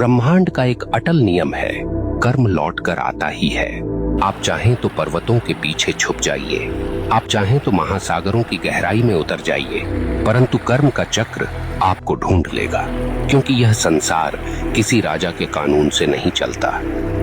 ब्रह्मांड का एक अटल नियम है, कर्म लौट कर आता ही है। आप चाहें तो पर्वतों के पीछे छुप जाइए, आप चाहें तो महासागरों की गहराई में उतर जाइए, परंतु कर्म का चक्र आपको ढूंढ लेगा। क्योंकि यह संसार किसी राजा के कानून से नहीं चलता,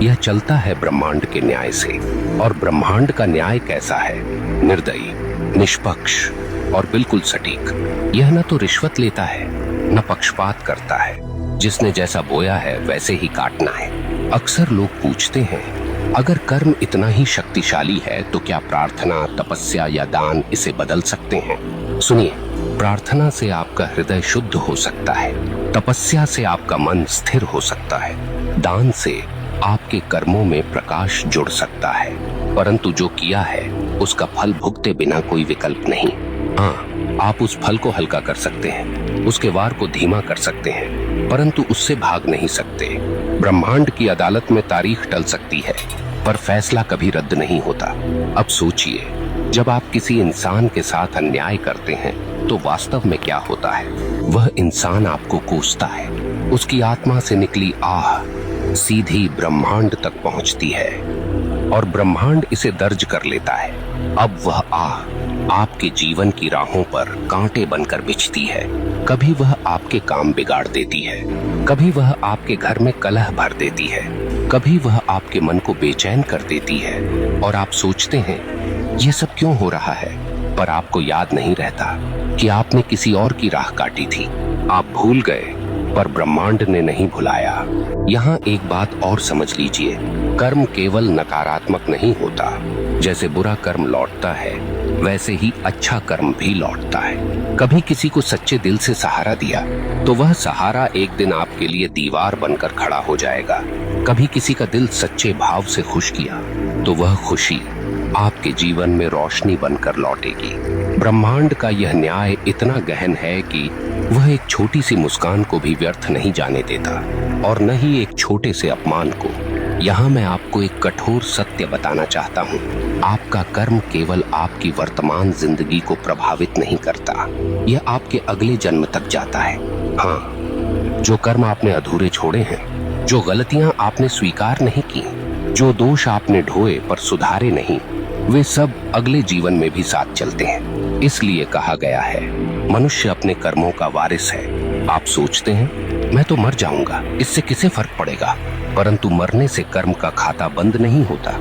यह चलता है ब्रह्मांड के न्याय से। और ब्रह्मांड का न्याय कैसा है? निर्दयी, निष्पक्ष और बिल्कुल सटीक। यह न तो रिश्वत लेता है, न पक्षपात करता है। जिसने जैसा बोया है वैसे ही काटना है। अक्सर लोग पूछते हैं, अगर कर्म इतना ही शक्तिशाली है तो क्या प्रार्थना, तपस्या या दान इसे बदल सकते हैं? सुनिए, प्रार्थना से आपका हृदय शुद्ध हो सकता है, तपस्या से आपका मन स्थिर हो सकता है, दान से आपके कर्मों में प्रकाश जुड़ सकता है, परंतु जो किया है उसका फल भुगते बिना कोई विकल्प नहीं। हाँ, आप उस फल को हल्का कर सकते हैं, उसके वार को धीमा कर सकते हैं, परंतु उससे भाग नहीं सकते। ब्रह्मांड की अदालत में तारीख टल सकती है, पर फैसला कभी रद्द नहीं होता। अब सोचिए, जब आप किसी इंसान के साथ अन्याय करते हैं तो वास्तव में क्या होता है? वह इंसान आपको कोसता है, उसकी आत्मा से निकली आह सीधी ब्रह्मांड तक पहुंचती है और ब्रह्मांड इसे दर्ज कर लेता है। अब वह आह आपके जीवन की राहों पर कांटे बनकर बिछती है। कभी वह आपके काम बिगाड़ देती है, कभी वह आपके घर में कलह भर देती है, कभी वह आपके मन को बेचैन कर देती है और आप सोचते हैं ये सब क्यों हो रहा है, पर आपको याद नहीं रहता कि आपने किसी और की राह काटी थी। आप भूल गए, पर ब्रह्मांड ने नहीं भुलाया। यहाँ एक बात और समझ लीजिए, कर्म केवल नकारात्मक नहीं होता। जैसे बुरा कर्म लौटता है, वैसे ही अच्छा कर्म भी लौटता है। कभी किसी को सच्चे दिल से सहारा दिया तो वह सहारा एक दिन आपके लिए दीवार बनकर खड़ा हो जाएगा। कभी किसी का दिल सच्चे भाव से खुश किया तो वह खुशी आपके जीवन में रोशनी बनकर लौटेगी। ब्रह्मांड का यह न्याय इतना गहन है कि वह एक छोटी सी मुस्कान को भी व्यर्थ नहीं जाने देता और न ही एक छोटे से अपमान को। यहाँ मैं आपको एक कठोर सत्य बताना चाहता हूँ, आपका कर्म केवल आपकी वर्तमान जिंदगी को प्रभावित नहीं करता, यह आपके अगले जन्म तक जाता है। हाँ, जो कर्म आपने अधूरे छोड़े हैं, जो गलतियां आपने स्वीकार नहीं की, जो दोष आपने ढोए पर सुधारे नहीं, वे सब अगले जीवन में भी साथ चलते हैं। इसलिए कहा गया है, मनुष्य अपने कर्मों का वारिस है। आप सोचते हैं मैं तो मर जाऊंगा, इससे किसे फर्क पड़ेगा, परंतु मरने से कर्म का खाता बंद नहीं होता।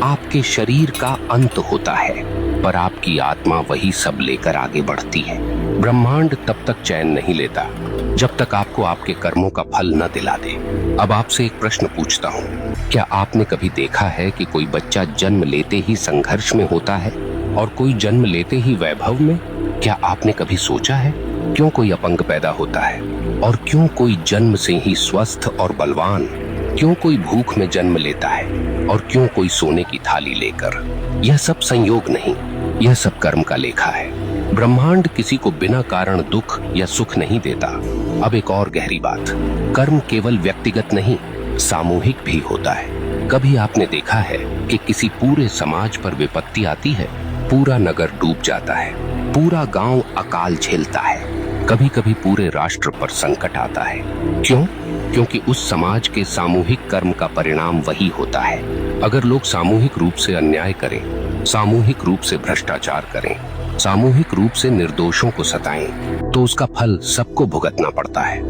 आपके शरीर का अंत होता है, पर आपकी आत्मा वही सब लेकर आगे बढ़ती है। ब्रह्मांड तब तक चैन नहीं लेता जब तक आपको आपके कर्मों का फल न दिला दे। अब आपसे एक प्रश्न पूछता हूँ, क्या आपने कभी देखा है कि कोई बच्चा जन्म लेते ही संघर्ष में होता है और कोई जन्म लेते ही वैभव में? क्या आपने कभी सोचा है क्यों कोई अपंग पैदा होता है और क्यों कोई जन्म से ही स्वस्थ और बलवान? क्यों कोई भूख में जन्म लेता है और क्यों कोई सोने की थाली लेकर? यह सब संयोग नहीं, यह सब कर्म का लेखा है। ब्रह्मांड किसी को बिना कारण दुख या सुख नहीं देता। अब एक और गहरी बात, कर्म केवल व्यक्तिगत नहीं, सामूहिक भी होता है। कभी आपने देखा है कि किसी पूरे समाज पर विपत्ति आती है, पूरा नगर डूब जाता है, पूरा गांव अकाल झेलता है, कभी कभी पूरे राष्ट्र पर संकट आता है। क्यों? क्योंकि उस समाज के सामूहिक कर्म का परिणाम वही होता है। अगर लोग सामूहिक रूप से अन्याय करें, सामूहिक रूप से भ्रष्टाचार करें, सामूहिक रूप से निर्दोषों को सताएं, तो उसका फल सबको भुगतना पड़ता है।